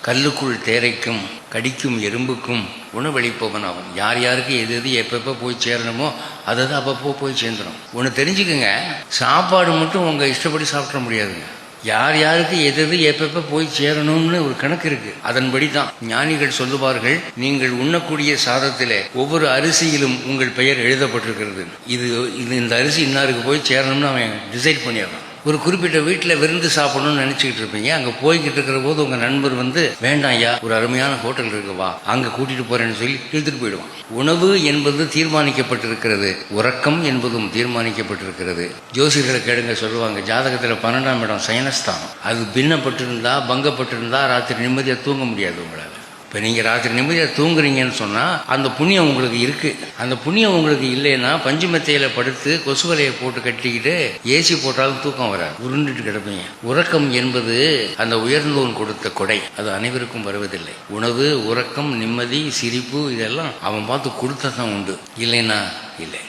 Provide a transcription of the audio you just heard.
கல்லுக்குள் தேரைக்கும் கடிக்கும் எறும்புக்கும் உணவளிப்பவன் அவன். யார் யாருக்கு எது எது எப்பப்போ போய் சேரணுமோ அதை அப்பப்போ போய் சேர்ந்துடும். ஒன்று தெரிஞ்சுக்குங்க, சாப்பாடு மட்டும் உங்கள் இஷ்டப்படி சாப்பிட முடியாதுங்க. யார் யாருக்கு எது எது எப்பப்போ போய் சேரணும்னு ஒரு கணக்கு இருக்கு. அதன்படி தான் ஞானிகள் சொல்லுவார்கள், நீங்கள் உண்ணக்கூடிய சாதத்தில் ஒவ்வொரு அரிசியிலும் உங்கள் பெயர் எழுதப்பட்டிருக்கிறது. இது இந்த அரிசி இன்னாருக்கு போய் சேரணும்னு அவன் டிசைட் பண்ணிடுறான். ஒரு குறிப்பிட்ட வீட்டில் விருந்து சாப்பிடணும்னு நினைச்சுக்கிட்டு இருப்பீங்க. அங்கே போய்கிட்டு இருக்கிற போது உங்கள் நண்பர் வந்து, வேண்டாம் ஐயா, ஒரு அருமையான ஹோட்டல் இருக்கு, வா அங்கே கூட்டிட்டு போறேன்னு சொல்லி இழுத்துட்டு போயிடுவான். உணவு என்பது தீர்மானிக்கப்பட்டிருக்கிறது, உறக்கம் என்பதும் தீர்மானிக்கப்பட்டிருக்கிறது. ஜோசியர்களை கேளுங்க, சொல்லுவாங்க, ஜாதகத்தில் 12ஆம் இடம் சயனஸ்தானம், அது பின்னப்பட்டிருந்தா பங்கப்பட்டிருந்தா ராத்திரி நிம்மதியாக தூங்க முடியாது உங்களால். இப்போ நீங்கள் ராத்திரி நிம்மதியாக தூங்குறீங்கன்னு சொன்னால் அந்த புண்ணியம் உங்களுக்கு இருக்குது. அந்த புண்ணியம் உங்களுக்கு இல்லைன்னா பஞ்சுமெத்தையில் படுத்து கொசுவலையை போட்டு கட்டிக்கிட்டு ஏசி போட்டாலும் தூக்கம் வராது, உருண்டுட்டு கிடப்பீங்க. உறக்கம் என்பது அந்த உயர்ந்தோன் கொடுத்த கொடை, அது அனைவருக்கும் வருவதில்லை. உணவு, உறக்கம், நிம்மதி, சிரிப்பு இதெல்லாம் அவன் பார்த்து கொடுத்ததான் உண்டு, இல்லைன்னா இல்லை.